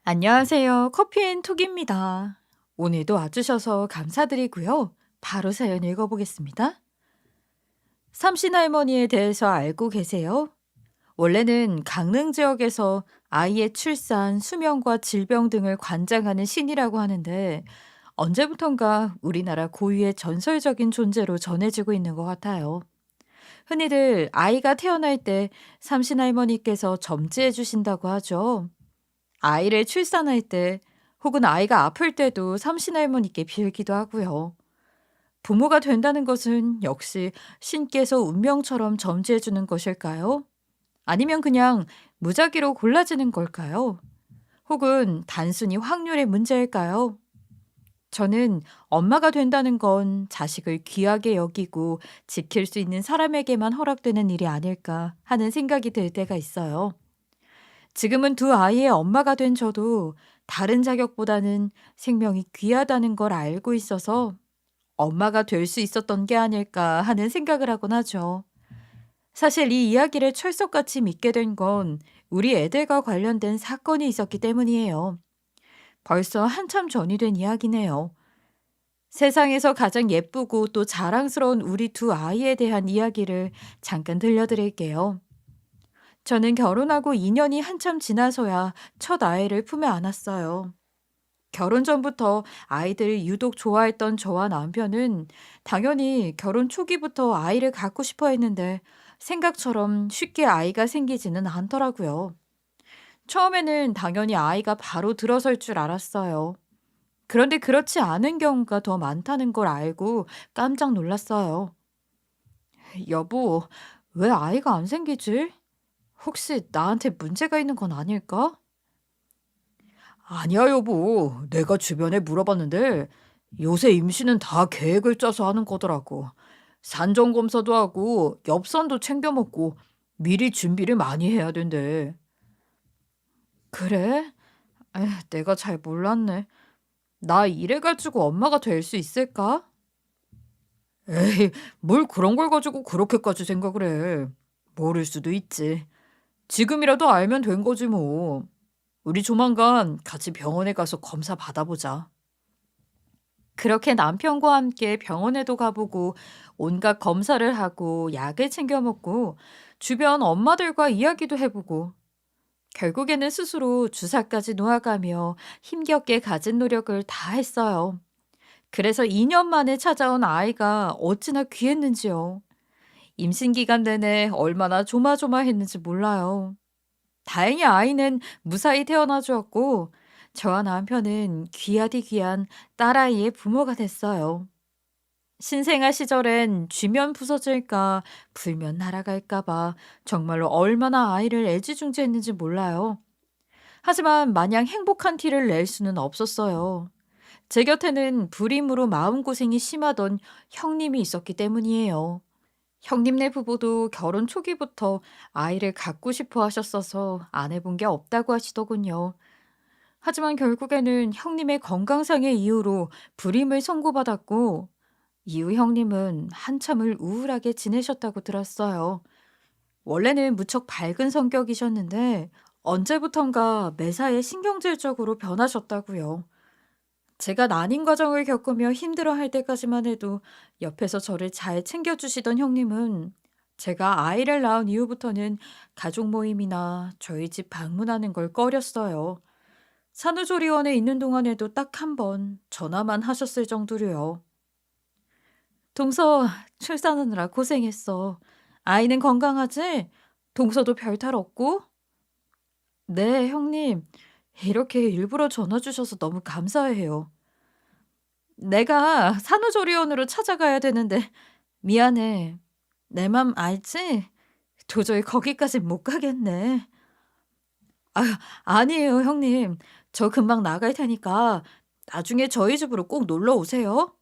안녕하세요. 커피앤톡입니다. 오늘도 와주셔서 감사드리고요. 바로 사연 읽어보겠습니다. 삼신 할머니에 대해서 알고 계세요? 원래는 강릉 지역에서 아이의 출산, 수명과 질병 등을 관장하는 신이라고 하는데 언제부턴가 우리나라 고유의 전설적인 존재로 전해지고 있는 것 같아요. 흔히들 아이가 태어날 때 삼신 할머니께서 점지해 주신다고 하죠. 아이를 출산할 때 혹은 아이가 아플 때도 삼신할머니께 빌기도 하고요. 부모가 된다는 것은 역시 신께서 운명처럼 점지해 주는 것일까요? 아니면 그냥 무작위로 골라지는 걸까요? 혹은 단순히 확률의 문제일까요? 저는 엄마가 된다는 건 자식을 귀하게 여기고 지킬 수 있는 사람에게만 허락되는 일이 아닐까 하는 생각이 들 때가 있어요. 지금은 두 아이의 엄마가 된 저도 다른 자격보다는 생명이 귀하다는 걸 알고 있어서 엄마가 될 수 있었던 게 아닐까 하는 생각을 하곤 하죠. 사실 이 이야기를 철석같이 믿게 된 건 우리 애들과 관련된 사건이 있었기 때문이에요. 벌써 한참 전이 된 이야기네요. 세상에서 가장 예쁘고 또 자랑스러운 우리 두 아이에 대한 이야기를 잠깐 들려드릴게요. 저는 결혼하고 2년이 한참 지나서야 첫 아이를 품에 안았어요. 결혼 전부터 아이들을 유독 좋아했던 저와 남편은 당연히 결혼 초기부터 아이를 갖고 싶어 했는데 생각처럼 쉽게 아이가 생기지는 않더라고요. 처음에는 당연히 아이가 바로 들어설 줄 알았어요. 그런데 그렇지 않은 경우가 더 많다는 걸 알고 깜짝 놀랐어요. 여보, 왜 아이가 안 생기지? 혹시 나한테 문제가 있는 건 아닐까? 아니야, 여보. 내가 주변에 물어봤는데 요새 임신은 다 계획을 짜서 하는 거더라고. 산전 검사도 하고 엽산도 챙겨 먹고 미리 준비를 많이 해야 된대. 그래? 에휴, 내가 잘 몰랐네. 나 이래가지고 엄마가 될 수 있을까? 에이, 뭘 그런 걸 가지고 그렇게까지 생각을 해. 모를 수도 있지. 지금이라도 알면 된 거지 뭐. 우리 조만간 같이 병원에 가서 검사 받아보자. 그렇게 남편과 함께 병원에도 가보고 온갖 검사를 하고 약을 챙겨 먹고 주변 엄마들과 이야기도 해보고 결국에는 스스로 주사까지 놓아가며 힘겹게 가진 노력을 다 했어요. 그래서 2년 만에 찾아온 아이가 어찌나 귀했는지요. 임신 기간 내내 얼마나 조마조마했는지 몰라요. 다행히 아이는 무사히 태어나 주었고 저와 남편은 귀하디 귀한 딸아이의 부모가 됐어요. 신생아 시절엔 쥐면 부서질까 불면 날아갈까 봐 정말로 얼마나 아이를 애지중지했는지 몰라요. 하지만 마냥 행복한 티를 낼 수는 없었어요. 제 곁에는 불임으로 마음고생이 심하던 형님이 있었기 때문이에요. 형님네 부부도 결혼 초기부터 아이를 갖고 싶어 하셨어서 안 해본 게 없다고 하시더군요. 하지만 결국에는 형님의 건강상의 이유로 불임을 선고받았고, 이후 형님은 한참을 우울하게 지내셨다고 들었어요. 원래는 무척 밝은 성격이셨는데, 언제부턴가 매사에 신경질적으로 변하셨다고요. 제가 난임 과정을 겪으며 힘들어할 때까지만 해도 옆에서 저를 잘 챙겨주시던 형님은 제가 아이를 낳은 이후부터는 가족 모임이나 저희 집 방문하는 걸 꺼렸어요. 산후조리원에 있는 동안에도 딱 한 번 전화만 하셨을 정도로요. 동서 출산하느라 고생했어. 아이는 건강하지? 동서도 별탈 없고? 네, 형님. 이렇게 일부러 전화 주셔서 너무 감사해요. 내가 산후조리원으로 찾아가야 되는데 미안해. 내 맘 알지? 도저히 거기까진 못 가겠네. 아유, 아니에요, 형님. 저 금방 나갈 테니까 나중에 저희 집으로 꼭 놀러 오세요.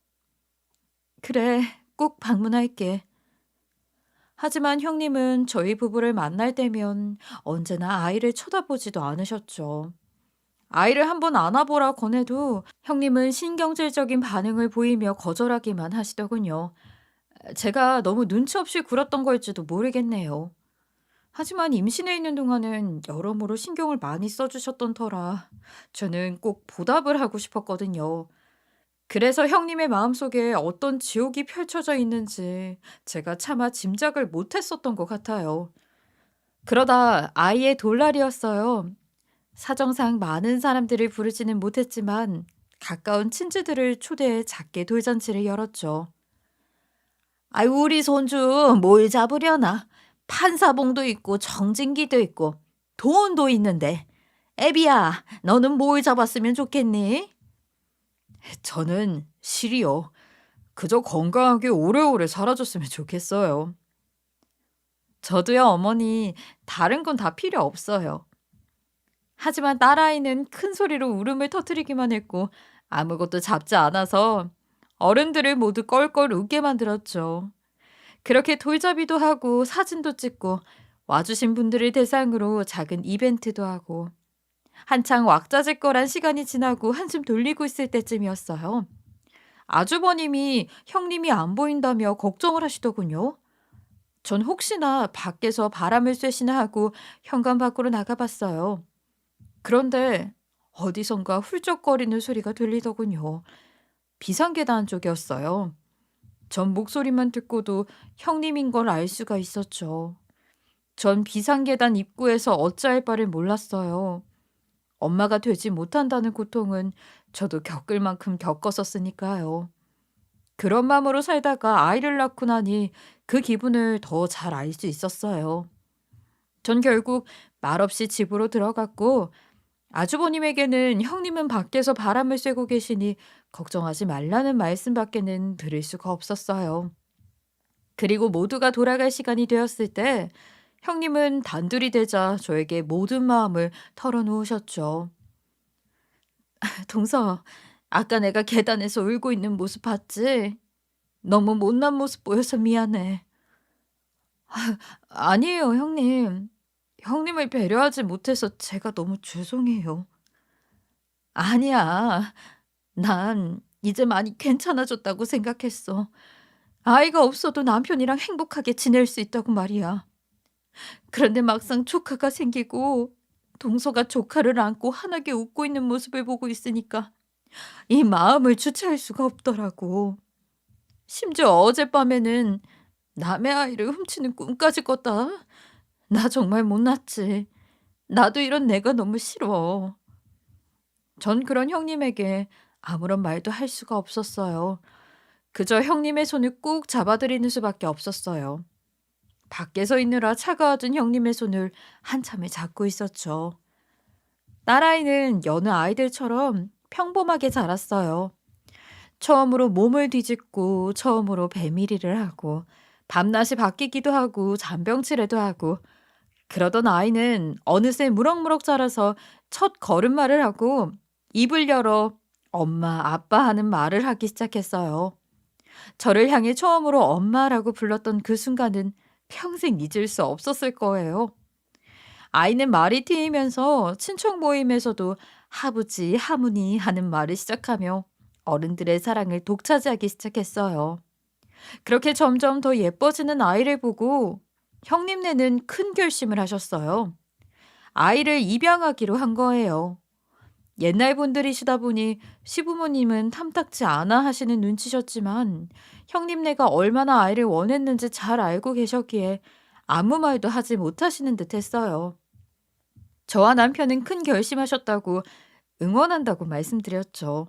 그래, 꼭 방문할게. 하지만 형님은 저희 부부를 만날 때면 언제나 아이를 쳐다보지도 않으셨죠. 아이를 한번 안아보라 권해도 형님은 신경질적인 반응을 보이며 거절하기만 하시더군요. 제가 너무 눈치 없이 굴었던 걸지도 모르겠네요. 하지만 임신해 있는 동안은 여러모로 신경을 많이 써주셨던 터라 저는 꼭 보답을 하고 싶었거든요. 그래서 형님의 마음속에 어떤 지옥이 펼쳐져 있는지 제가 차마 짐작을 못했었던 것 같아요. 그러다 아이의 돌날이었어요. 사정상 많은 사람들을 부르지는 못했지만 가까운 친지들을 초대해 작게 돌잔치를 열었죠. 아유, 우리 손주 뭘 잡으려나? 판사봉도 있고 정진기도 있고 돈도 있는데. 애비야, 너는 뭘 잡았으면 좋겠니? 저는 실이요. 그저 건강하게 오래오래 살아줬으면 좋겠어요. 저도요, 어머니. 다른 건 다 필요 없어요. 하지만 딸아이는 큰 소리로 울음을 터뜨리기만 했고 아무것도 잡지 않아서 어른들을 모두 껄껄 웃게 만들었죠. 그렇게 돌잡이도 하고 사진도 찍고 와주신 분들을 대상으로 작은 이벤트도 하고 한창 왁자지껄한 시간이 지나고 한숨 돌리고 있을 때쯤이었어요. 아주버님이 형님이 안 보인다며 걱정을 하시더군요. 전 혹시나 밖에서 바람을 쐬시나 하고 현관 밖으로 나가봤어요. 그런데 어디선가 훌쩍거리는 소리가 들리더군요. 비상계단 쪽이었어요. 전 목소리만 듣고도 형님인 걸 알 수가 있었죠. 전 비상계단 입구에서 어찌할 바를 몰랐어요. 엄마가 되지 못한다는 고통은 저도 겪을 만큼 겪었었으니까요. 그런 마음으로 살다가 아이를 낳고 나니 그 기분을 더 잘 알 수 있었어요. 전 결국 말없이 집으로 들어갔고 아주버님에게는 형님은 밖에서 바람을 쐬고 계시니 걱정하지 말라는 말씀밖에는 들을 수가 없었어요. 그리고 모두가 돌아갈 시간이 되었을 때 형님은 단둘이 되자 저에게 모든 마음을 털어놓으셨죠. 동서, 아까 내가 계단에서 울고 있는 모습 봤지? 너무 못난 모습 보여서 미안해. 아니에요, 형님. 형님을 배려하지 못해서 제가 너무 죄송해요. 아니야. 난 이제 많이 괜찮아졌다고 생각했어. 아이가 없어도 남편이랑 행복하게 지낼 수 있다고 말이야. 그런데 막상 조카가 생기고 동서가 조카를 안고 환하게 웃고 있는 모습을 보고 있으니까 이 마음을 주체할 수가 없더라고. 심지어 어젯밤에는 남의 아이를 훔치는 꿈까지 꿨다. 나 정말 못났지. 나도 이런 내가 너무 싫어. 전 그런 형님에게 아무런 말도 할 수가 없었어요. 그저 형님의 손을 꾹 잡아드리는 수밖에 없었어요. 밖에 서 있느라 차가워진 형님의 손을 한참을 잡고 있었죠. 딸아이는 여느 아이들처럼 평범하게 자랐어요. 처음으로 몸을 뒤집고 처음으로 배밀이를 하고 밤낮이 바뀌기도 하고 잔병치레도 하고 그러던 아이는 어느새 무럭무럭 자라서 첫 걸음마를 하고 입을 열어 엄마, 아빠 하는 말을 하기 시작했어요. 저를 향해 처음으로 엄마라고 불렀던 그 순간은 평생 잊을 수 없었을 거예요. 아이는 말이 트이면서 친척 모임에서도 하부지, 하문이 하는 말을 시작하며 어른들의 사랑을 독차지하기 시작했어요. 그렇게 점점 더 예뻐지는 아이를 보고 형님네는 큰 결심을 하셨어요. 아이를 입양하기로 한 거예요. 옛날 분들이시다 보니 시부모님은 탐탁지 않아 하시는 눈치셨지만 형님네가 얼마나 아이를 원했는지 잘 알고 계셨기에 아무 말도 하지 못하시는 듯 했어요. 저와 남편은 큰 결심하셨다고 응원한다고 말씀드렸죠.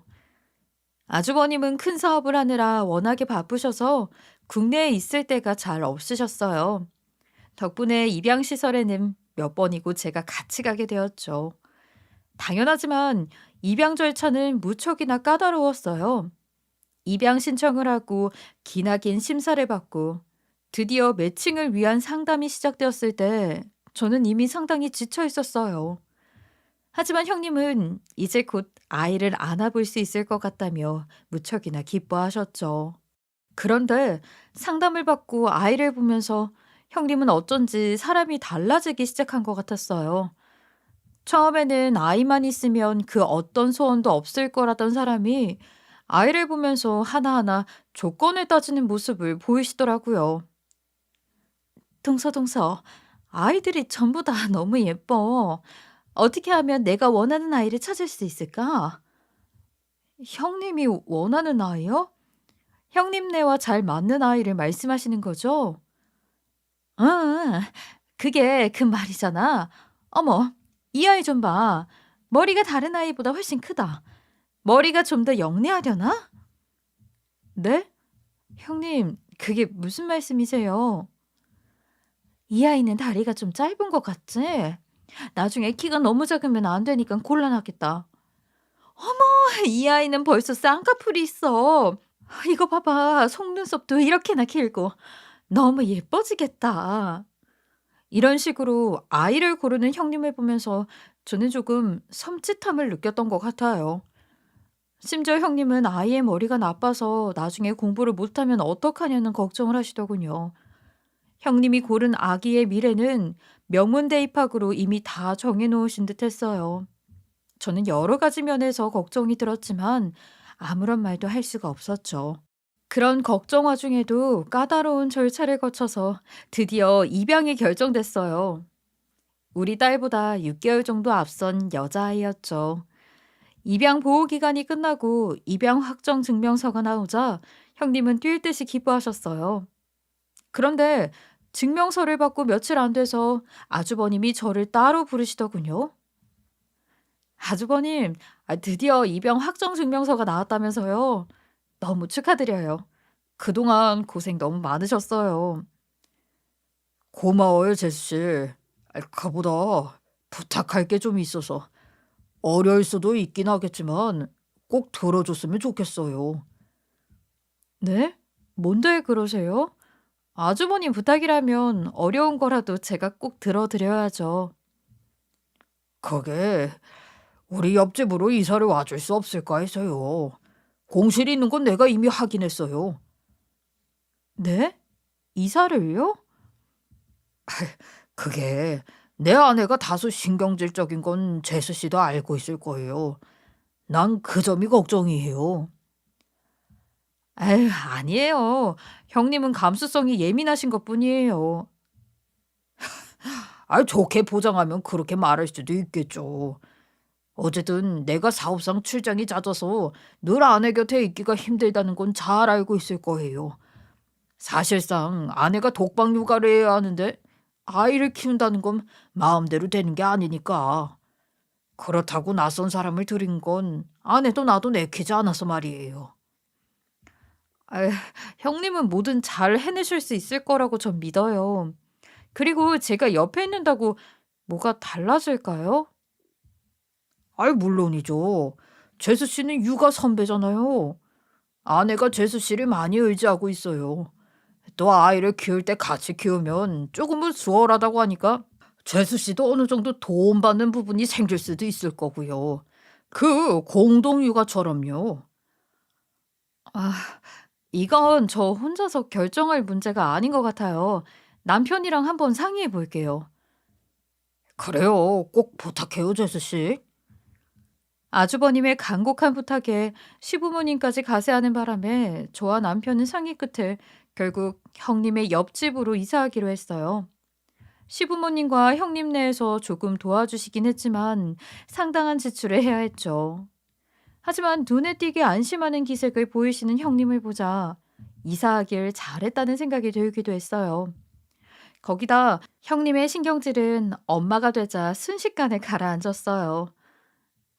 아주버님은 큰 사업을 하느라 워낙에 바쁘셔서 국내에 있을 때가 잘 없으셨어요. 덕분에 입양시설에는 몇 번이고 제가 같이 가게 되었죠. 당연하지만 입양 절차는 무척이나 까다로웠어요. 입양 신청을 하고 기나긴 심사를 받고 드디어 매칭을 위한 상담이 시작되었을 때 저는 이미 상당히 지쳐 있었어요. 하지만 형님은 이제 곧 아이를 안아볼 수 있을 것 같다며 무척이나 기뻐하셨죠. 그런데 상담을 받고 아이를 보면서 형님은 어쩐지 사람이 달라지기 시작한 것 같았어요. 처음에는 아이만 있으면 그 어떤 소원도 없을 거라던 사람이 아이를 보면서 하나하나 조건을 따지는 모습을 보이시더라고요. 동서, 아이들이 전부 다 너무 예뻐. 어떻게 하면 내가 원하는 아이를 찾을 수 있을까? 형님이 원하는 아이요? 형님네와 잘 맞는 아이를 말씀하시는 거죠? 응, 그게 그 말이잖아. 어머, 이 아이 좀 봐. 머리가 다른 아이보다 훨씬 크다. 머리가 좀 더 영리하려나? 네? 형님, 그게 무슨 말씀이세요? 이 아이는 다리가 좀 짧은 것 같지? 나중에 키가 너무 작으면 안 되니까 곤란하겠다. 이 아이는 벌써 쌍꺼풀이 있어. 이거 봐봐. 속눈썹도 이렇게나 길고. 너무 예뻐지겠다. 이런 식으로 아이를 고르는 형님을 보면서 저는 조금 섬찟함을 느꼈던 것 같아요. 심지어 형님은 아이의 머리가 나빠서 나중에 공부를 못하면 어떡하냐는 걱정을 하시더군요. 형님이 고른 아기의 미래는 명문대 입학으로 이미 다 정해놓으신 듯 했어요. 저는 여러 가지 면에서 걱정이 들었지만 아무런 말도 할 수가 없었죠. 그런 걱정 와중에도 까다로운 절차를 거쳐서 드디어 입양이 결정됐어요. 우리 딸보다 6개월 정도 앞선 여자아이였죠. 입양 보호 기간이 끝나고 입양 확정 증명서가 나오자 형님은 뛸 듯이 기뻐하셨어요. 그런데 증명서를 받고 며칠 안 돼서 아주버님이 저를 따로 부르시더군요. 아주버님, 드디어 입양 확정 증명서가 나왔다면서요. 너무 축하드려요. 그동안 고생 너무 많으셨어요. 고마워요, 제수씨. 그보다 부탁할 게 좀 있어서 어려울 수도 있긴 하겠지만 꼭 들어줬으면 좋겠어요. 네? 뭔데 그러세요? 아주버님 부탁이라면 어려운 거라도 제가 꼭 들어드려야죠. 그게 우리 옆집으로 이사를 와줄 수 없을까 해서요. 공실이 있는 건 내가 이미 확인했어요. 네? 이사를요? 그게 내 아내가 다소 신경질적인 건 제수 씨도 알고 있을 거예요. 난 그 점이 걱정이에요. 에휴, 아니에요. 형님은 감수성이 예민하신 것뿐이에요. 좋게 보장하면 그렇게 말할 수도 있겠죠. 어쨌든 내가 사업상 출장이 잦아서 늘 아내 곁에 있기가 힘들다는 건 잘 알고 있을 거예요. 사실상 아내가 독방 육아를 해야 하는데 아이를 키운다는 건 마음대로 되는 게 아니니까. 그렇다고 낯선 사람을 들인 건 아내도 나도 내키지 않아서 말이에요. 아휴, 형님은 뭐든 잘 해내실 수 있을 거라고 전 믿어요. 그리고 제가 옆에 있는다고 뭐가 달라질까요? 물론이죠. 재수 씨는 육아 선배잖아요. 아내가 재수 씨를 많이 의지하고 있어요. 또 아이를 키울 때 같이 키우면 조금은 수월하다고 하니까 재수 씨도 어느 정도 도움받는 부분이 생길 수도 있을 거고요. 그 공동 육아처럼요. 아, 이건 저 혼자서 결정할 문제가 아닌 것 같아요. 남편이랑 한번 상의해 볼게요. 그래요. 꼭 부탁해요, 재수 씨. 아주버님의 간곡한 부탁에 시부모님까지 가세하는 바람에 저와 남편은 상의 끝에 결국 형님의 옆집으로 이사하기로 했어요. 시부모님과 형님네에서 조금 도와주시긴 했지만 상당한 지출을 해야 했죠. 하지만 눈에 띄게 안심하는 기색을 보이시는 형님을 보자 이사하길 잘했다는 생각이 들기도 했어요. 거기다 형님의 신경질은 엄마가 되자 순식간에 가라앉았어요.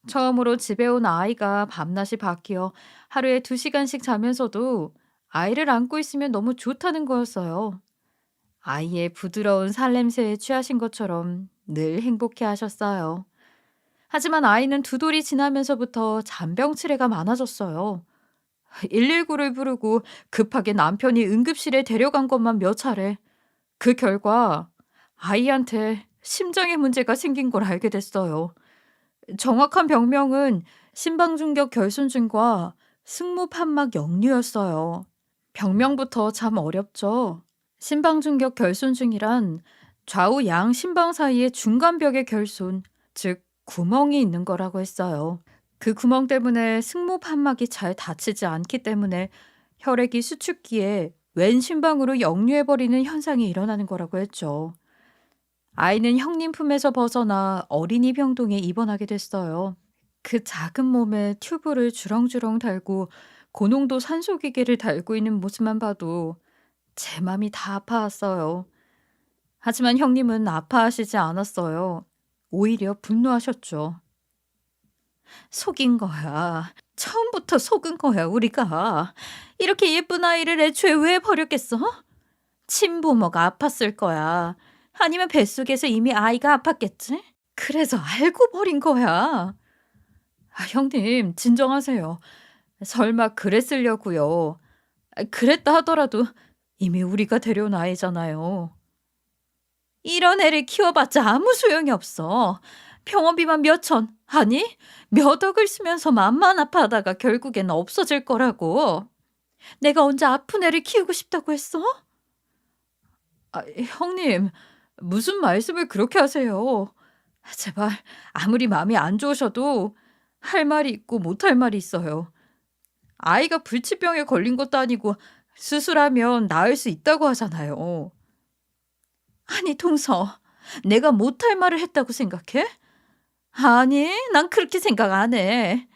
처음으로 집에 온 아이가 밤낮이 바뀌어 하루에 2시간씩 자면서도 아이를 안고 있으면 너무 좋다는 거였어요. 아이의 부드러운 살냄새에 취하신 것처럼 늘 행복해 하셨어요. 하지만 아이는 2돌이 지나면서부터 잔병치레가 많아졌어요. 119를 부르고 급하게 남편이 응급실에 데려간 것만 몇 차례. 그 결과 아이한테 심장에 문제가 생긴 걸 알게 됐어요. 정확한 병명은 심방중격 결손증과 승모판막 역류였어요. 병명부터 참 어렵죠. 심방중격 결손증이란 좌우 양 심방 사이의 중간벽의 결손, 즉 구멍이 있는 거라고 했어요. 그 구멍 때문에 승모판막이 잘 닫히지 않기 때문에 혈액이 수축기에 왼 심방으로 역류해버리는 현상이 일어나는 거라고 했죠. 아이는 형님 품에서 벗어나 어린이 병동에 입원하게 됐어요. 그 작은 몸에 튜브를 주렁주렁 달고 고농도 산소기계를 달고 있는 모습만 봐도 제 맘이 다 아파왔어요. 하지만 형님은 아파하시지 않았어요. 오히려 분노하셨죠. 속인 거야. 처음부터 속은 거야, 우리가. 이렇게 예쁜 아이를 애초에 왜 버렸겠어? 친부모가 아팠을 거야. 아니면 뱃속에서 이미 아이가 아팠겠지? 그래서 알고 버린 거야. 형님, 진정하세요. 설마 그랬으려고요. 그랬다 하더라도 이미 우리가 데려온 아이잖아요. 이런 애를 키워봤자 아무 소용이 없어. 병원비만 몇 천, 아니, 몇 억을 쓰면서 맘만 아파하다가 결국엔 없어질 거라고. 내가 언제 아픈 애를 키우고 싶다고 했어? 형님, 무슨 말씀을 그렇게 하세요? 제발, 아무리 마음이 안 좋으셔도 할 말이 있고 못할 말이 있어요. 아이가 불치병에 걸린 것도 아니고 수술하면 나을 수 있다고 하잖아요. 아니, 동서, 내가 못할 말을 했다고 생각해? 아니, 난 그렇게 생각 안 해.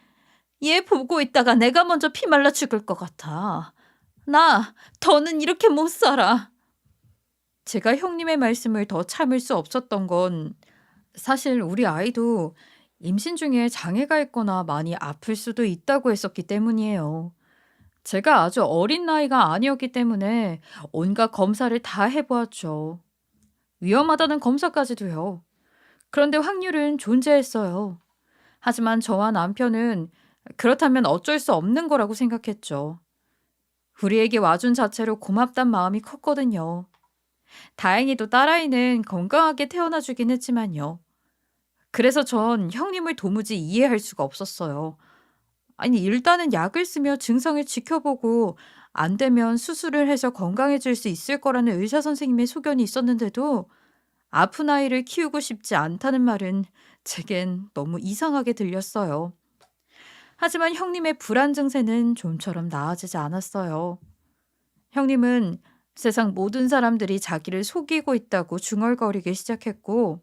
얘 보고 있다가 내가 먼저 피 말라 죽을 것 같아. 나 더는 이렇게 못 살아. 제가 형님의 말씀을 더 참을 수 없었던 건 사실 우리 아이도 임신 중에 장애가 있거나 많이 아플 수도 있다고 했었기 때문이에요. 제가 아주 어린 나이가 아니었기 때문에 온갖 검사를 다 해보았죠. 위험하다는 검사까지도요. 그런데 확률은 존재했어요. 하지만 저와 남편은 그렇다면 어쩔 수 없는 거라고 생각했죠. 우리에게 와준 자체로 고맙단 마음이 컸거든요. 다행히도 딸아이는 건강하게 태어나 주긴 했지만요. 그래서 전 형님을 도무지 이해할 수가 없었어요. 아니, 일단은 약을 쓰며 증상을 지켜보고 안 되면 수술을 해서 건강해질 수 있을 거라는 의사 선생님의 소견이 있었는데도 아픈 아이를 키우고 싶지 않다는 말은 제겐 너무 이상하게 들렸어요. 하지만 형님의 불안 증세는 좀처럼 나아지지 않았어요. 형님은 세상 모든 사람들이 자기를 속이고 있다고 중얼거리기 시작했고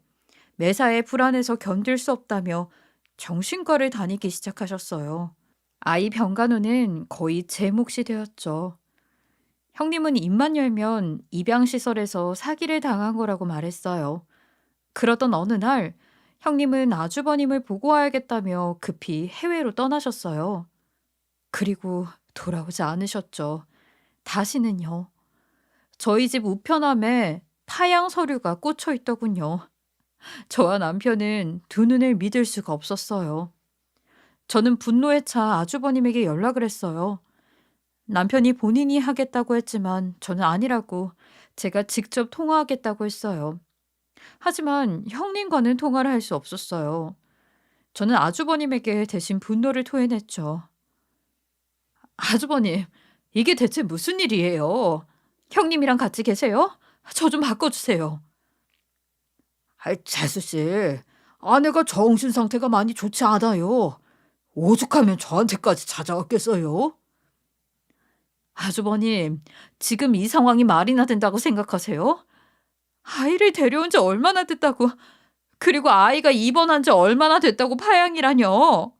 매사에 불안해서 견딜 수 없다며 정신과를 다니기 시작하셨어요. 아이 병간호는 거의 제 몫이 되었죠. 형님은 입만 열면 입양시설에서 사기를 당한 거라고 말했어요. 그러던 어느 날 형님은 아주버님을 보고 와야겠다며 급히 해외로 떠나셨어요. 그리고 돌아오지 않으셨죠. 다시는요. 저희 집 우편함에 파양 서류가 꽂혀 있더군요. 저와 남편은 두 눈을 믿을 수가 없었어요. 저는 분노에 차 아주버님에게 연락을 했어요. 남편이 본인이 하겠다고 했지만 저는 아니라고 제가 직접 통화하겠다고 했어요. 하지만 형님과는 통화를 할 수 없었어요. 저는 아주버님에게 대신 분노를 토해냈죠. 아주버님, 이게 대체 무슨 일이에요? 형님이랑 같이 계세요? 저 좀 바꿔주세요. 재수 씨, 아내가 정신 상태가 많이 좋지 않아요. 오죽하면 저한테까지 찾아왔겠어요? 아주버님, 지금 이 상황이 말이나 된다고 생각하세요? 아이를 데려온 지 얼마나 됐다고, 그리고 아이가 입원한 지 얼마나 됐다고 파양이라뇨?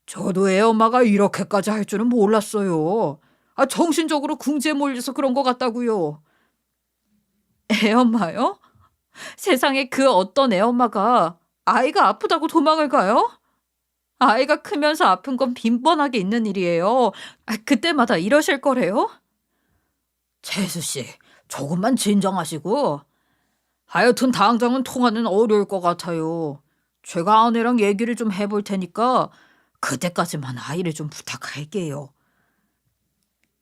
저도 애 엄마가 이렇게까지 할 줄은 몰랐어요. 정신적으로 궁지에 몰려서 그런 것 같다고요. 애 엄마요? 세상에 그 어떤 애 엄마가 아이가 아프다고 도망을 가요? 아이가 크면서 아픈 건 빈번하게 있는 일이에요. 그때마다 이러실 거래요? 재수 씨, 조금만 진정하시고. 하여튼 당장은 통화는 어려울 것 같아요. 제가 아내랑 얘기를 좀 해볼 테니까 그때까지만 아이를 좀 부탁할게요.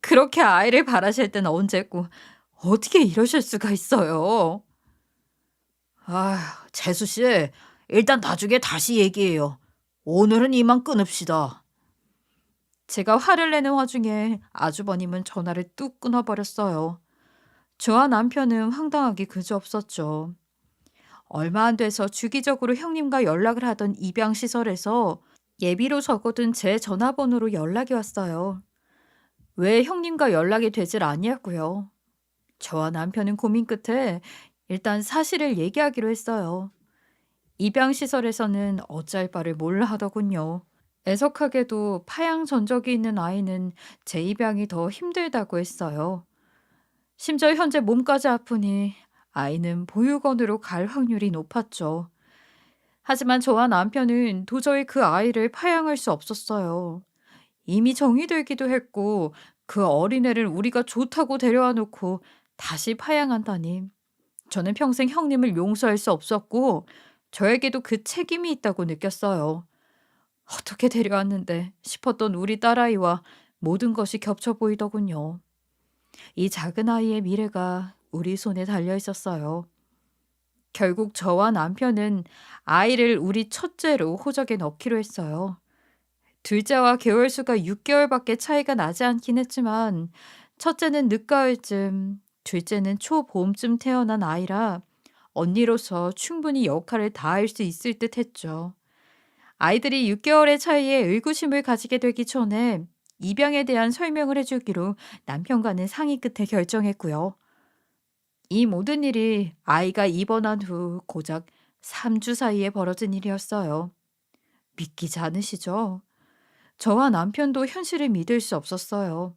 그렇게 아이를 바라실 때는 언제고 어떻게 이러실 수가 있어요? 재수 씨, 일단 나중에 다시 얘기해요. 오늘은 이만 끊읍시다. 제가 화를 내는 와중에 아주버님은 전화를 뚝 끊어버렸어요. 저와 남편은 황당하기 그지없었죠. 얼마 안 돼서 주기적으로 형님과 연락을 하던 입양시설에서 예비로 적어둔 제 전화번호로 연락이 왔어요. 왜 형님과 연락이 되질 아니었고요. 저와 남편은 고민 끝에 일단 사실을 얘기하기로 했어요. 입양시설에서는 어찌할 바를 몰라 하더군요. 애석하게도 파양 전적이 있는 아이는 재입양이 더 힘들다고 했어요. 심지어 현재 몸까지 아프니 아이는 보육원으로 갈 확률이 높았죠. 하지만 저와 남편은 도저히 그 아이를 파양할 수 없었어요. 이미 정이 들기도 했고 그 어린애를 우리가 좋다고 데려와 놓고 다시 파양한다니. 저는 평생 형님을 용서할 수 없었고 저에게도 그 책임이 있다고 느꼈어요. 어떻게 데려왔는데 싶었던 우리 딸아이와 모든 것이 겹쳐 보이더군요. 이 작은 아이의 미래가 우리 손에 달려 있었어요. 결국 저와 남편은 아이를 우리 첫째로 호적에 넣기로 했어요. 둘째와 개월 수가 6개월밖에 차이가 나지 않긴 했지만 첫째는 늦가을쯤, 둘째는 초봄쯤 태어난 아이라 언니로서 충분히 역할을 다할 수 있을 듯 했죠. 아이들이 6개월의 차이에 의구심을 가지게 되기 전에 입양에 대한 설명을 해주기로 남편과는 상의 끝에 결정했고요. 이 모든 일이 아이가 입원한 후 고작 3주 사이에 벌어진 일이었어요. 믿기지 않으시죠? 저와 남편도 현실을 믿을 수 없었어요.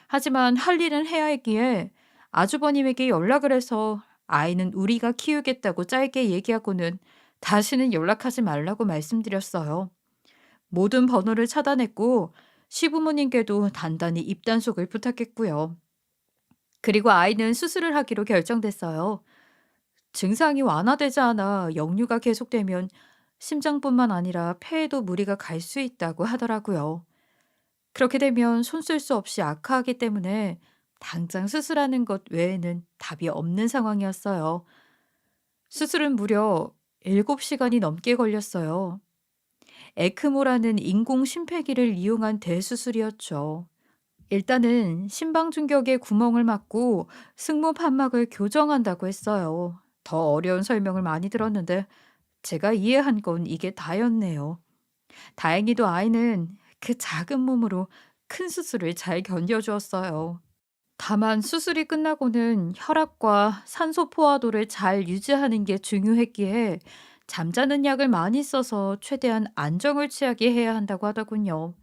하지만 할 일은 해야 했기에 아주버님에게 연락을 해서 아이는 우리가 키우겠다고 짧게 얘기하고는 다시는 연락하지 말라고 말씀드렸어요. 모든 번호를 차단했고 시부모님께도 단단히 입단속을 부탁했고요. 그리고 아이는 수술을 하기로 결정됐어요. 증상이 완화되지 않아 역류가 계속되면 심장뿐만 아니라 폐에도 무리가 갈 수 있다고 하더라고요. 그렇게 되면 손 쓸 수 없이 악화하기 때문에 당장 수술하는 것 외에는 답이 없는 상황이었어요. 수술은 무려 7시간이 넘게 걸렸어요. 에크모라는 인공 심폐기를 이용한 대수술이었죠. 일단은 심방중격에 구멍을 막고 승모 판막을 교정한다고 했어요. 더 어려운 설명을 많이 들었는데 제가 이해한 건 이게 다였네요. 다행히도 아이는 그 작은 몸으로 큰 수술을 잘 견뎌주었어요. 다만 수술이 끝나고는 혈압과 산소 포화도를 잘 유지하는 게 중요했기에 잠자는 약을 많이 써서 최대한 안정을 취하게 해야 한다고 하더군요.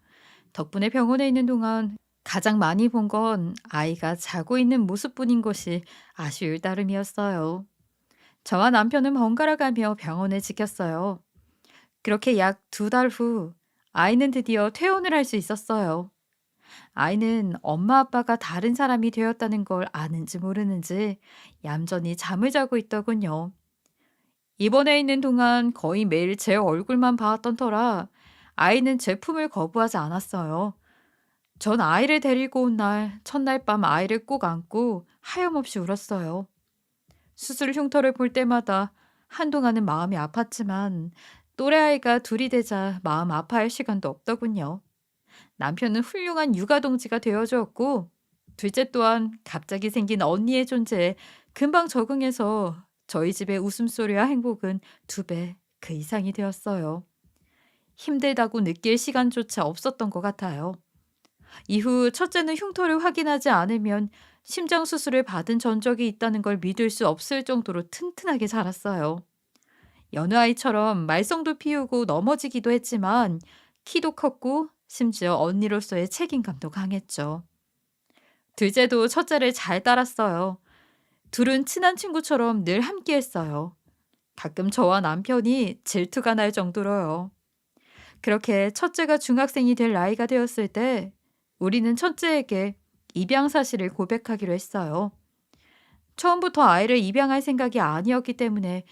덕분에 병원에 있는 동안 가장 많이 본 건 아이가 자고 있는 모습뿐인 것이 아쉬울 따름이었어요. 저와 남편은 번갈아 가며 병원에 지켰어요. 그렇게 약 2달 후 아이는 드디어 퇴원을 할 수 있었어요. 아이는 엄마 아빠가 다른 사람이 되었다는 걸 아는지 모르는지 얌전히 잠을 자고 있더군요. 입원해 있는 동안 거의 매일 제 얼굴만 봐왔던 터라 아이는 제품을 거부하지 않았어요. 전 아이를 데리고 온 날 첫날 밤 아이를 꼭 안고 하염없이 울었어요. 수술 흉터를 볼 때마다 한동안은 마음이 아팠지만 또래 아이가 둘이 되자 마음 아파할 시간도 없더군요. 남편은 훌륭한 육아동지가 되어주었고 둘째 또한 갑자기 생긴 언니의 존재에 금방 적응해서 저희 집의 웃음소리와 행복은 2배 그 이상이 되었어요. 힘들다고 느낄 시간조차 없었던 것 같아요. 이후 첫째는 흉터를 확인하지 않으면 심장 수술을 받은 전적이 있다는 걸 믿을 수 없을 정도로 튼튼하게 자랐어요. 여느 아이처럼 말썽도 피우고 넘어지기도 했지만 키도 컸고 심지어 언니로서의 책임감도 강했죠. 둘째도 첫째를 잘 따랐어요. 둘은 친한 친구처럼 늘 함께 했어요. 가끔 저와 남편이 질투가 날 정도로요. 그렇게 첫째가 중학생이 될 나이가 되었을 때 우리는 첫째에게 입양 사실을 고백하기로 했어요. 처음부터 아이를 입양할 생각이 아니었기 때문에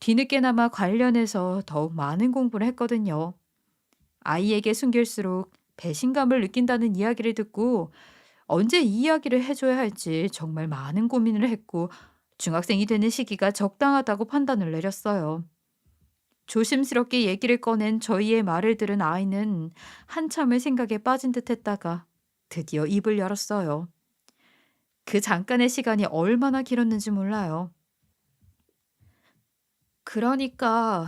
뒤늦게나마 관련해서 더욱 많은 공부를 했거든요. 아이에게 숨길수록 배신감을 느낀다는 이야기를 듣고 언제 이 이야기를 해줘야 할지 정말 많은 고민을 했고 중학생이 되는 시기가 적당하다고 판단을 내렸어요. 조심스럽게 얘기를 꺼낸 저희의 말을 들은 아이는 한참을 생각에 빠진 듯 했다가 드디어 입을 열었어요. 그 잠깐의 시간이 얼마나 길었는지 몰라요. 그러니까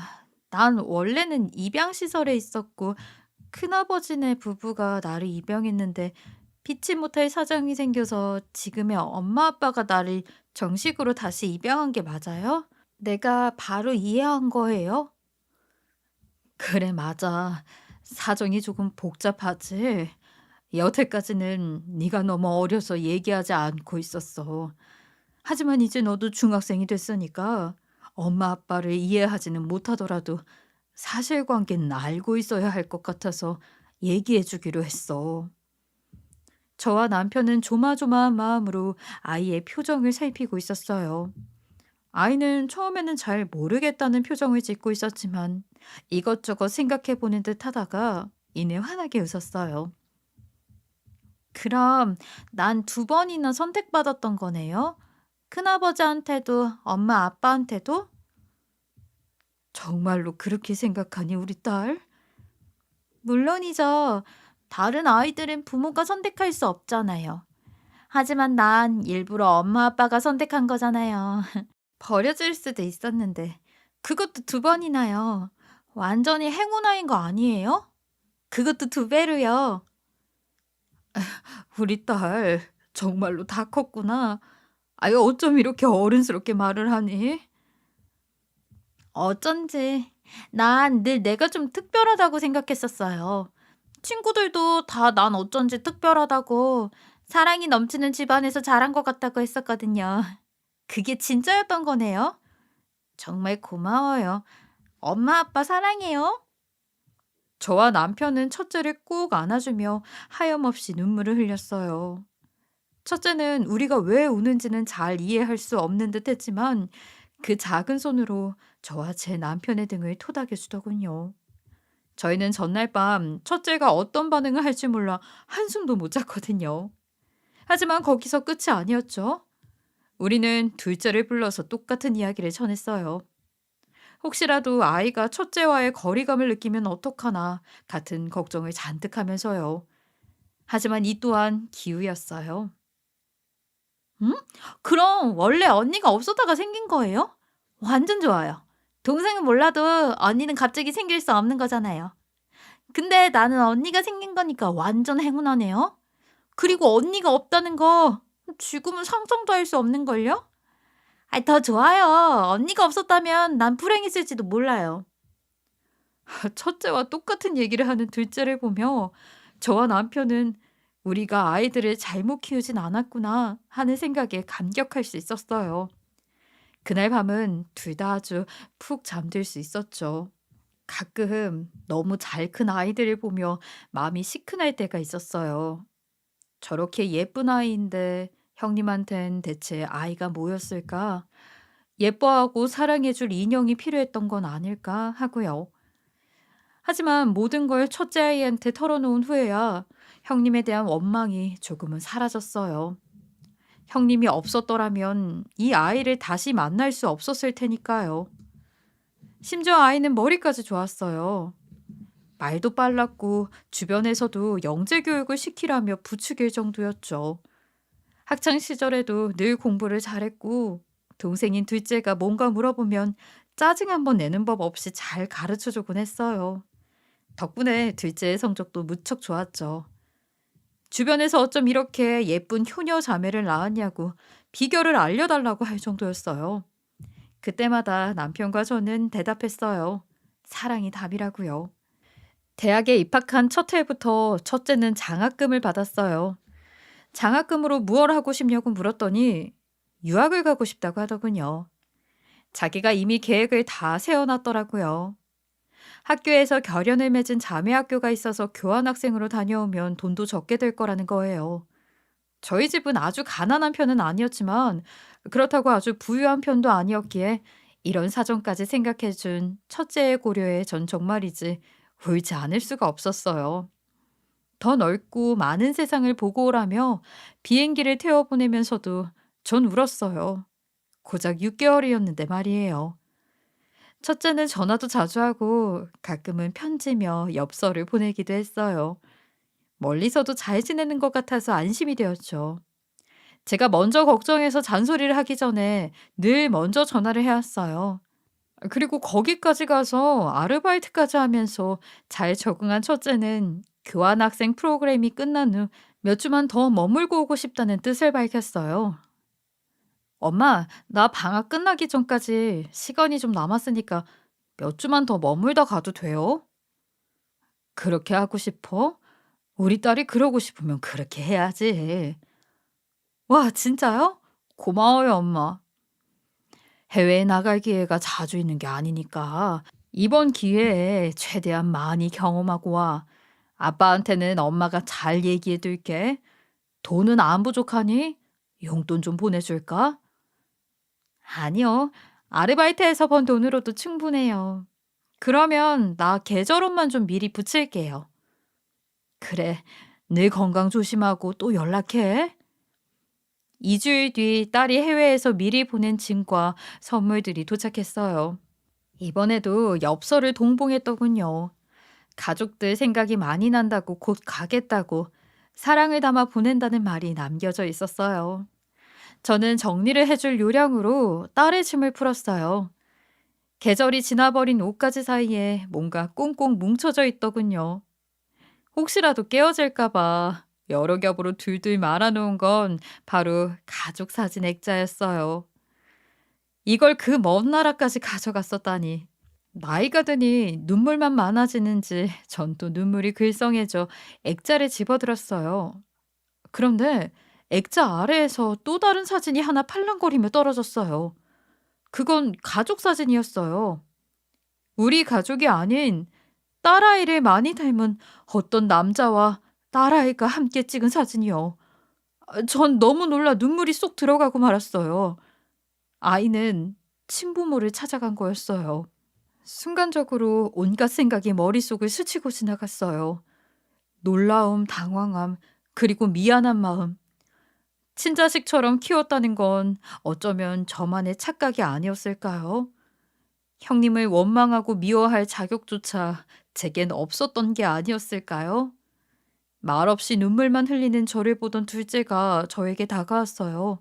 난 원래는 입양시설에 있었고 큰아버지네 부부가 나를 입양했는데 피치 못할 사정이 생겨서 지금의 엄마 아빠가 나를 정식으로 다시 입양한 게 맞아요? 내가 바로 이해한 거예요? 그래, 맞아. 사정이 조금 복잡하지. 여태까지는 네가 너무 어려서 얘기하지 않고 있었어. 하지만 이제 너도 중학생이 됐으니까 엄마 아빠를 이해하지는 못하더라도 사실관계는 알고 있어야 할 것 같아서 얘기해 주기로 했어. 저와 남편은 조마조마한 마음으로 아이의 표정을 살피고 있었어요. 아이는 처음에는 잘 모르겠다는 표정을 짓고 있었지만 이것저것 생각해 보는 듯 하다가 이내 환하게 웃었어요. 그럼 난 두 번이나 선택받았던 거네요? 큰아버지한테도 엄마 아빠한테도? 정말로 그렇게 생각하니 우리 딸? 물론이죠. 다른 아이들은 부모가 선택할 수 없잖아요. 하지만 난 일부러 엄마 아빠가 선택한 거잖아요. 버려질 수도 있었는데 그것도 두 번이나요. 완전히 행운아인 거 아니에요? 그것도 두 배로요. 우리 딸 정말로 다 컸구나. 아유, 어쩜 이렇게 어른스럽게 말을 하니? 어쩐지 난 늘 내가 좀 특별하다고 생각했었어요. 친구들도 다 난 어쩐지 특별하다고 사랑이 넘치는 집안에서 자란 것 같다고 했었거든요. 그게 진짜였던 거네요. 정말 고마워요. 엄마 아빠 사랑해요. 저와 남편은 첫째를 꼭 안아주며 하염없이 눈물을 흘렸어요. 첫째는 우리가 왜 우는지는 잘 이해할 수 없는 듯 했지만 그 작은 손으로 저와 제 남편의 등을 토닥여 주더군요. 저희는 전날 밤 첫째가 어떤 반응을 할지 몰라 한숨도 못 잤거든요. 하지만 거기서 끝이 아니었죠. 우리는 둘째를 불러서 똑같은 이야기를 전했어요. 혹시라도 아이가 첫째와의 거리감을 느끼면 어떡하나 같은 걱정을 잔뜩 하면서요. 하지만 이 또한 기우였어요. 응? 그럼 원래 언니가 없었다가 생긴 거예요? 완전 좋아요. 동생은 몰라도 언니는 갑자기 생길 수 없는 거잖아요. 근데 나는 언니가 생긴 거니까 완전 행운하네요. 그리고 언니가 없다는 거 지금은 상상도 할 수 없는걸요? 아이, 더 좋아요. 언니가 없었다면 난 불행했을지도 몰라요. 첫째와 똑같은 얘기를 하는 둘째를 보며 저와 남편은 우리가 아이들을 잘못 키우진 않았구나 하는 생각에 감격할 수 있었어요. 그날 밤은 둘 다 아주 푹 잠들 수 있었죠. 가끔 너무 잘 큰 아이들을 보며 마음이 시큰할 때가 있었어요. 저렇게 예쁜 아이인데 형님한텐 대체 아이가 뭐였을까? 예뻐하고 사랑해줄 인형이 필요했던 건 아닐까 하고요. 하지만 모든 걸 첫째 아이한테 털어놓은 후에야 형님에 대한 원망이 조금은 사라졌어요. 형님이 없었더라면 이 아이를 다시 만날 수 없었을 테니까요. 심지어 아이는 머리까지 좋았어요. 말도 빨랐고 주변에서도 영재 교육을 시키라며 부추길 정도였죠. 학창 시절에도 늘 공부를 잘했고 동생인 둘째가 뭔가 물어보면 짜증 한번 내는 법 없이 잘 가르쳐 주곤 했어요. 덕분에 둘째의 성적도 무척 좋았죠. 주변에서 어쩜 이렇게 예쁜 효녀 자매를 낳았냐고 비결을 알려달라고 할 정도였어요. 그때마다 남편과 저는 대답했어요. 사랑이 답이라고요. 대학에 입학한 첫 해부터 첫째는 장학금을 받았어요. 장학금으로 무얼 하고 싶냐고 물었더니 유학을 가고 싶다고 하더군요. 자기가 이미 계획을 다 세워놨더라고요. 학교에서 결연을 맺은 자매 학교가 있어서 교환학생으로 다녀오면 돈도 적게 들 거라는 거예요. 저희 집은 아주 가난한 편은 아니었지만 그렇다고 아주 부유한 편도 아니었기에 이런 사정까지 생각해 준 첫째의 고려에 전 정말이지 울지 않을 수가 없었어요. 더 넓고 많은 세상을 보고 오라며 비행기를 태워 보내면서도 전 울었어요. 고작 6개월이었는데 말이에요. 첫째는 전화도 자주 하고 가끔은 편지며 엽서를 보내기도 했어요. 멀리서도 잘 지내는 것 같아서 안심이 되었죠. 제가 먼저 걱정해서 잔소리를 하기 전에 늘 먼저 전화를 해왔어요. 그리고 거기까지 가서 아르바이트까지 하면서 잘 적응한 첫째는 교환학생 프로그램이 끝난 후 몇 주만 더 머물고 오고 싶다는 뜻을 밝혔어요. 엄마, 나 방학 끝나기 전까지 시간이 좀 남았으니까 몇 주만 더 머물다 가도 돼요? 그렇게 하고 싶어? 우리 딸이 그러고 싶으면 그렇게 해야지. 와, 진짜요? 고마워요, 엄마. 해외에 나갈 기회가 자주 있는 게 아니니까 이번 기회에 최대한 많이 경험하고 와. 아빠한테는 엄마가 잘 얘기해 둘게. 돈은 안 부족하니? 용돈 좀 보내줄까? 아니요. 아르바이트해서 번 돈으로도 충분해요. 그러면 나 계절옷만 좀 미리 붙일게요. 그래. 늘 건강 조심하고 또 연락해. 2주일 뒤 딸이 해외에서 미리 보낸 짐과 선물들이 도착했어요. 이번에도 엽서를 동봉했더군요. 가족들 생각이 많이 난다고 곧 가겠다고 사랑을 담아 보낸다는 말이 남겨져 있었어요. 저는 정리를 해줄 요량으로 딸의 짐을 풀었어요. 계절이 지나버린 옷가지 사이에 뭔가 꽁꽁 뭉쳐져 있더군요. 혹시라도 깨어질까봐 여러 겹으로 둘둘 말아놓은 건 바로 가족 사진 액자였어요. 이걸 그 먼 나라까지 가져갔었다니. 나이가 드니 눈물만 많아지는지 전 또 눈물이 글썽해져 액자를 집어들었어요. 그런데 액자 아래에서 또 다른 사진이 하나 팔랑거리며 떨어졌어요. 그건 가족 사진이었어요. 우리 가족이 아닌 딸아이를 많이 닮은 어떤 남자와 딸아이가 함께 찍은 사진이요. 전 너무 놀라 눈물이 쏙 들어가고 말았어요. 아이는 친부모를 찾아간 거였어요. 순간적으로 온갖 생각이 머릿속을 스치고 지나갔어요. 놀라움, 당황함, 그리고 미안한 마음. 친자식처럼 키웠다는 건 어쩌면 저만의 착각이 아니었을까요? 형님을 원망하고 미워할 자격조차 제겐 없었던 게 아니었을까요? 말없이 눈물만 흘리는 저를 보던 둘째가 저에게 다가왔어요.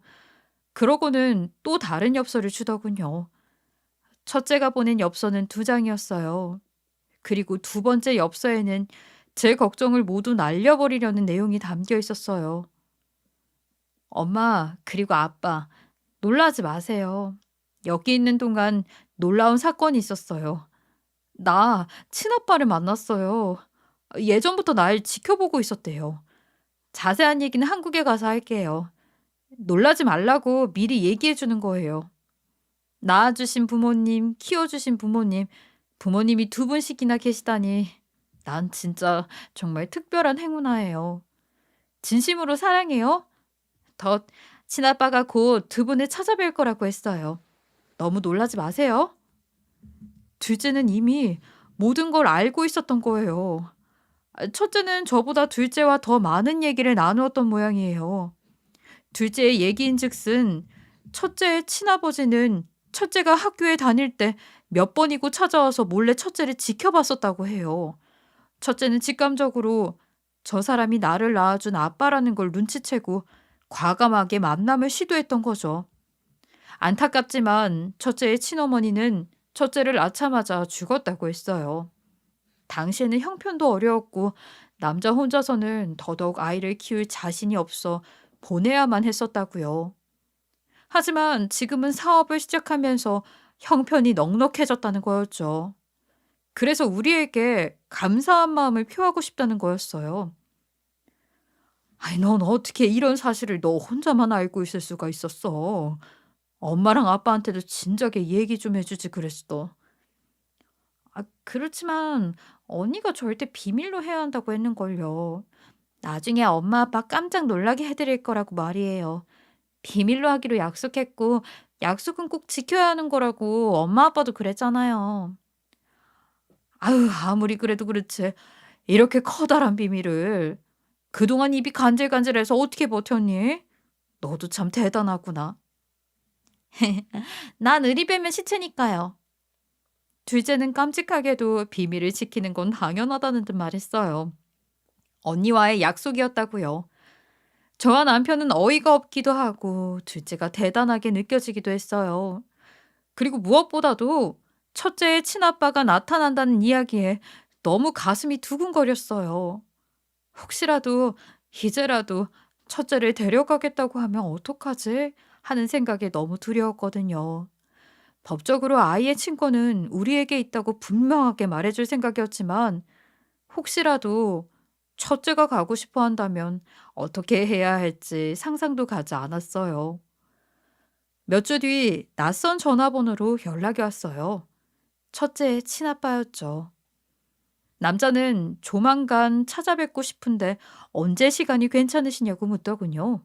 그러고는 또 다른 엽서를 주더군요. 첫째가 보낸 엽서는 2장이었어요. 그리고 두 번째 엽서에는 제 걱정을 모두 날려버리려는 내용이 담겨 있었어요. 엄마, 그리고 아빠, 놀라지 마세요. 여기 있는 동안 놀라운 사건이 있었어요. 나 친아빠를 만났어요. 예전부터 날 지켜보고 있었대요. 자세한 얘기는 한국에 가서 할게요. 놀라지 말라고 미리 얘기해 주는 거예요. 낳아주신 부모님, 키워주신 부모님, 부모님이 2분씩이나 계시다니 난 진짜 정말 특별한 행운아예요. 진심으로 사랑해요. 덧 친아빠가 곧 2분을 찾아뵐 거라고 했어요. 너무 놀라지 마세요. 둘째는 이미 모든 걸 알고 있었던 거예요. 첫째는 저보다 둘째와 더 많은 얘기를 나누었던 모양이에요. 둘째의 얘기인즉슨 첫째의 친아버지는 첫째가 학교에 다닐 때 몇 번이고 찾아와서 몰래 첫째를 지켜봤었다고 해요. 첫째는 직감적으로 저 사람이 나를 낳아준 아빠라는 걸 눈치채고 과감하게 만남을 시도했던 거죠. 안타깝지만 첫째의 친어머니는 첫째를 낳자마자 죽었다고 했어요. 당시에는 형편도 어려웠고 남자 혼자서는 더더욱 아이를 키울 자신이 없어 보내야만 했었다고요. 하지만 지금은 사업을 시작하면서 형편이 넉넉해졌다는 거였죠. 그래서 우리에게 감사한 마음을 표하고 싶다는 거였어요. 아이, 넌 어떻게 이런 사실을 너 혼자만 알고 있을 수가 있었어? 엄마랑 아빠한테도 진작에 얘기 좀 해주지 그랬어. 그렇지만 언니가 절대 비밀로 해야 한다고 했는걸요. 나중에 엄마 아빠 깜짝 놀라게 해드릴 거라고 말이에요. 비밀로 하기로 약속했고 약속은 꼭 지켜야 하는 거라고 엄마 아빠도 그랬잖아요. 아유, 아무리 그래도 그렇지. 이렇게 커다란 비밀을 그동안 입이 간질간질해서 어떻게 버텼니? 너도 참 대단하구나. 난 의리배면 시체니까요. 둘째는 깜찍하게도 비밀을 지키는 건 당연하다는 듯 말했어요. 언니와의 약속이었다고요. 저와 남편은 어이가 없기도 하고 둘째가 대단하게 느껴지기도 했어요. 그리고 무엇보다도 첫째의 친아빠가 나타난다는 이야기에 너무 가슴이 두근거렸어요. 혹시라도 이제라도 첫째를 데려가겠다고 하면 어떡하지? 하는 생각에 너무 두려웠거든요. 법적으로 아이의 친권은 우리에게 있다고 분명하게 말해줄 생각이었지만 혹시라도 첫째가 가고 싶어 한다면 어떻게 해야 할지 상상도 가지 않았어요. 몇 주 뒤 낯선 전화번호로 연락이 왔어요. 첫째의 친아빠였죠. 남자는 조만간 찾아뵙고 싶은데 언제 시간이 괜찮으시냐고 묻더군요.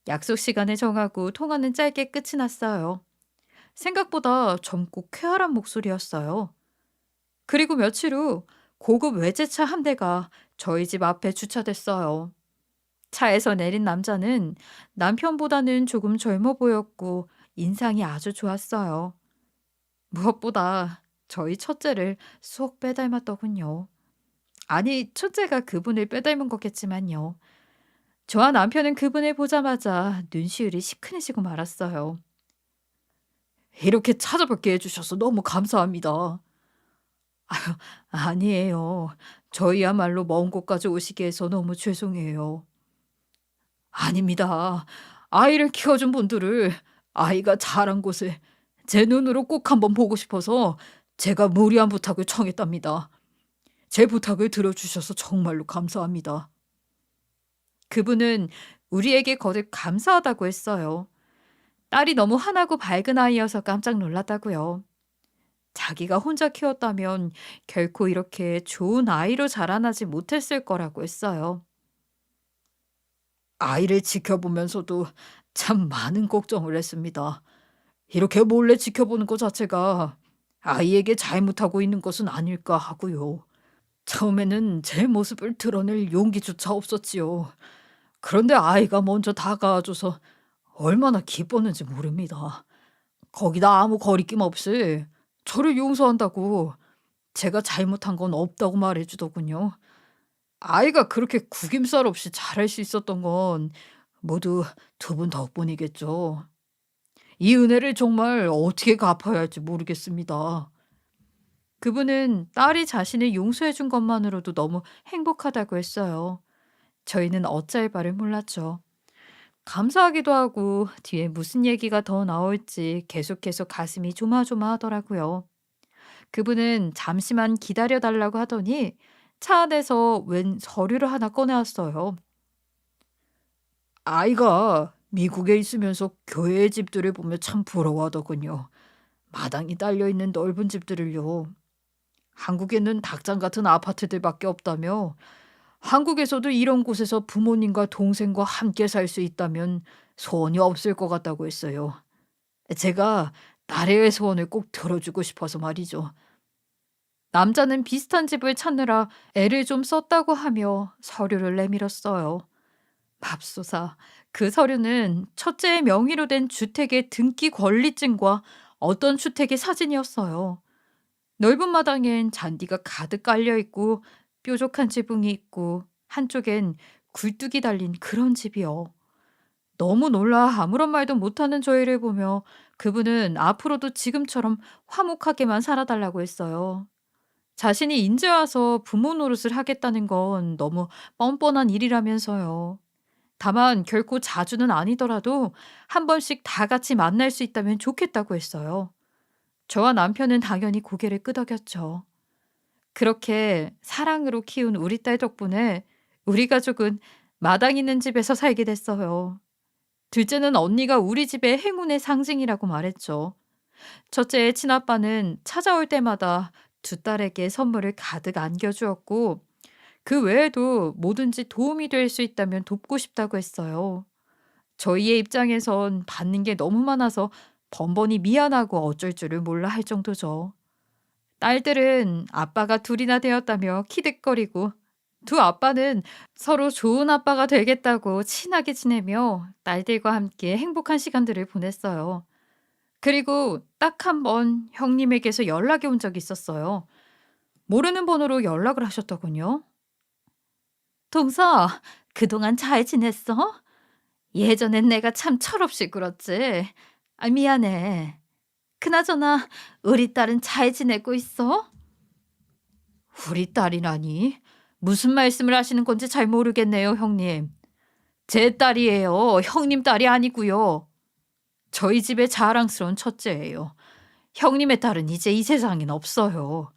약속 시간을 정하고 통화는 짧게 끝이 났어요. 생각보다 젊고 쾌활한 목소리였어요. 그리고 며칠 후 고급 외제차 한 대가 저희 집 앞에 주차됐어요. 차에서 내린 남자는 남편보다는 조금 젊어 보였고 인상이 아주 좋았어요. 무엇보다 저희 첫째를 쏙 빼닮았더군요. 아니, 첫째가 그분을 빼닮은 거겠지만요. 저와 남편은 그분을 보자마자 눈시울이 시큰해지고 말았어요. 이렇게 찾아뵙게 해주셔서 너무 감사합니다. 아니에요. 저희야말로 먼 곳까지 오시게 해서 너무 죄송해요. 아닙니다. 아이를 키워준 분들을 아이가 자란 곳을 제 눈으로 꼭 한번 보고 싶어서 제가 무리한 부탁을 청했답니다. 제 부탁을 들어주셔서 정말로 감사합니다. 그분은 우리에게 거듭 감사하다고 했어요. 딸이 너무 환하고 밝은 아이여서 깜짝 놀랐다고요. 자기가 혼자 키웠다면 결코 이렇게 좋은 아이로 자라나지 못했을 거라고 했어요. 아이를 지켜보면서도 참 많은 걱정을 했습니다. 이렇게 몰래 지켜보는 것 자체가 아이에게 잘못하고 있는 것은 아닐까 하고요. 처음에는 제 모습을 드러낼 용기조차 없었지요. 그런데 아이가 먼저 다가와줘서 얼마나 기뻤는지 모릅니다. 거기다 아무 거리낌 없이 저를 용서한다고 제가 잘못한 건 없다고 말해주더군요. 아이가 그렇게 구김살 없이 잘할 수 있었던 건 모두 두 분 덕분이겠죠. 이 은혜를 정말 어떻게 갚아야 할지 모르겠습니다. 그분은 딸이 자신을 용서해 준 것만으로도 너무 행복하다고 했어요. 저희는 어찌할 바를 몰랐죠. 감사하기도 하고 뒤에 무슨 얘기가 더 나올지 계속해서 가슴이 조마조마하더라고요. 그분은 잠시만 기다려 달라고 하더니 차 안에서 웬 서류를 하나 꺼내왔어요. 아이가 미국에 있으면서 교회 집들을 보며 참 부러워하더군요. 마당이 딸려 있는 넓은 집들을요. 한국에는 닭장 같은 아파트들밖에 없다며 한국에서도 이런 곳에서 부모님과 동생과 함께 살 수 있다면 소원이 없을 것 같다고 했어요. 제가 딸의 소원을 꼭 들어주고 싶어서 말이죠. 남자는 비슷한 집을 찾느라 애를 좀 썼다고 하며 서류를 내밀었어요. 맙소사, 그 서류는 첫째의 명의로 된 주택의 등기 권리증과 어떤 주택의 사진이었어요. 넓은 마당엔 잔디가 가득 깔려 있고 뾰족한 지붕이 있고 한쪽엔 굴뚝이 달린 그런 집이요. 너무 놀라 아무런 말도 못하는 저희를 보며 그분은 앞으로도 지금처럼 화목하게만 살아달라고 했어요. 자신이 인제 와서 부모 노릇을 하겠다는 건 너무 뻔뻔한 일이라면서요. 다만 결코 자주는 아니더라도 한 번씩 다 같이 만날 수 있다면 좋겠다고 했어요. 저와 남편은 당연히 고개를 끄덕였죠. 그렇게 사랑으로 키운 우리 딸 덕분에 우리 가족은 마당 있는 집에서 살게 됐어요. 둘째는 언니가 우리 집의 행운의 상징이라고 말했죠. 첫째의 친아빠는 찾아올 때마다 두 딸에게 선물을 가득 안겨주었고 그 외에도 뭐든지 도움이 될 수 있다면 돕고 싶다고 했어요. 저희의 입장에선 받는 게 너무 많아서 번번이 미안하고 어쩔 줄을 몰라 할 정도죠. 딸들은 아빠가 둘이나 되었다며 키득거리고 두 아빠는 서로 좋은 아빠가 되겠다고 친하게 지내며 딸들과 함께 행복한 시간들을 보냈어요. 그리고 딱 한 번 형님에게서 연락이 온 적이 있었어요. 모르는 번호로 연락을 하셨더군요. 동서, 그동안 잘 지냈어? 예전엔 내가 참 철없이 굴었지. 아, 미안해. 그나저나 우리 딸은 잘 지내고 있어? 우리 딸이라니? 무슨 말씀을 하시는 건지 잘 모르겠네요, 형님. 제 딸이에요. 형님 딸이 아니고요. 저희 집의 자랑스러운 첫째예요. 형님의 딸은 이제 이 세상엔 없어요.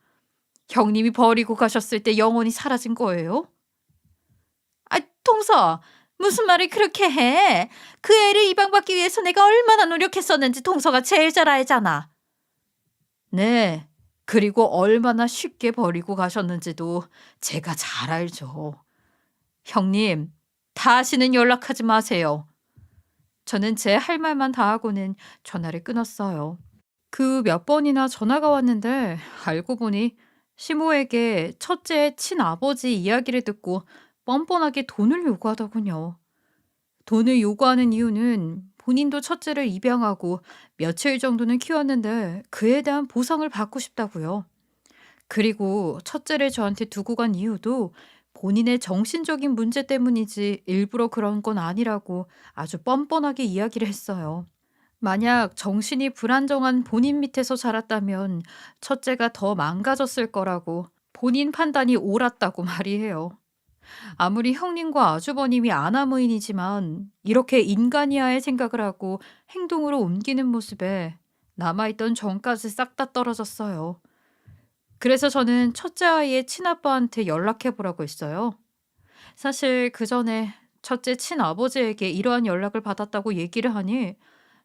형님이 버리고 가셨을 때 영원히 사라진 거예요? 아, 동서, 무슨 말을 그렇게 해? 그 애를 입양받기 위해서 내가 얼마나 노력했었는지 동서가 제일 잘 알잖아. 네, 그리고 얼마나 쉽게 버리고 가셨는지도 제가 잘 알죠. 형님, 다시는 연락하지 마세요. 저는 제 할 말만 다 하고는 전화를 끊었어요. 그 몇 번이나 전화가 왔는데 알고 보니 시모에게 첫째의 친아버지 이야기를 듣고 뻔뻔하게 돈을 요구하더군요. 돈을 요구하는 이유는 본인도 첫째를 입양하고 며칠 정도는 키웠는데 그에 대한 보상을 받고 싶다고요. 그리고 첫째를 저한테 두고 간 이유도 본인의 정신적인 문제 때문이지 일부러 그런 건 아니라고 아주 뻔뻔하게 이야기를 했어요. 만약 정신이 불안정한 본인 밑에서 자랐다면 첫째가 더 망가졌을 거라고 본인 판단이 옳았다고 말이에요. 아무리 형님과 아주버님이 아나무인이지만 이렇게 인간이야의 생각을 하고 행동으로 옮기는 모습에 남아있던 정까지 싹 다 떨어졌어요. 그래서 저는 첫째 아이의 친아빠한테 연락해 보라고 했어요. 사실 그 전에 첫째 친아버지에게 이러한 연락을 받았다고 얘기를 하니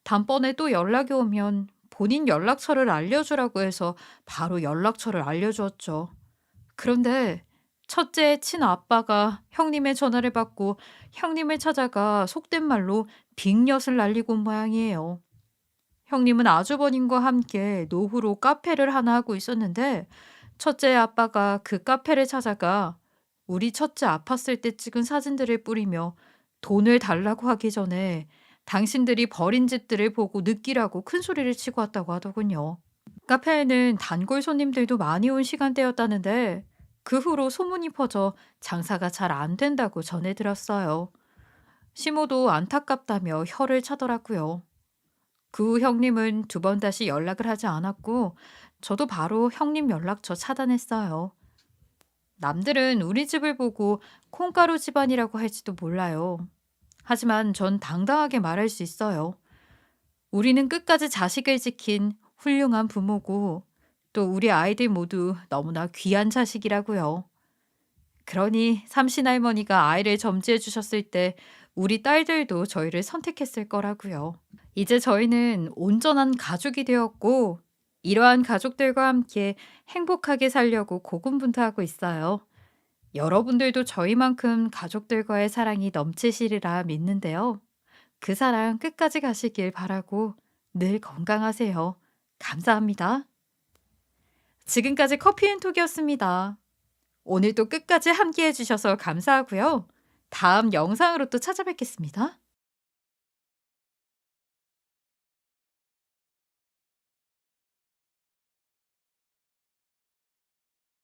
단번에 또 연락이 오면 본인 연락처를 알려주라고 해서 바로 연락처를 알려주었죠. 그런데 첫째 친아빠가 형님의 전화를 받고 형님을 찾아가 속된 말로 빅엿을 날리고 온 모양이에요. 형님은 아주버님과 함께 노후로 카페를 하나 하고 있었는데 첫째 아빠가 그 카페를 찾아가 우리 첫째 아팠을 때 찍은 사진들을 뿌리며 돈을 달라고 하기 전에 당신들이 버린 집들을 보고 느끼라고 큰 소리를 치고 왔다고 하더군요. 카페에는 단골 손님들도 많이 온 시간대였다는데 그 후로 소문이 퍼져 장사가 잘 안 된다고 전해 들었어요. 시모도 안타깝다며 혀를 차더라고요. 그 후 형님은 두 번 다시 연락을 하지 않았고 저도 바로 형님 연락처 차단했어요. 남들은 우리 집을 보고 콩가루 집안이라고 할지도 몰라요. 하지만 전 당당하게 말할 수 있어요. 우리는 끝까지 자식을 지킨 훌륭한 부모고 또 우리 아이들 모두 너무나 귀한 자식이라고요. 그러니 삼신할머니가 아이를 점지해 주셨을 때 우리 딸들도 저희를 선택했을 거라고요. 이제 저희는 온전한 가족이 되었고 이러한 가족들과 함께 행복하게 살려고 고군분투하고 있어요. 여러분들도 저희만큼 가족들과의 사랑이 넘치시리라 믿는데요. 그 사랑 끝까지 가시길 바라고 늘 건강하세요. 감사합니다. 지금까지 커피앤톡이었습니다. 오늘도 끝까지 함께 해주셔서 감사하고요. 다음 영상으로 또 찾아뵙겠습니다.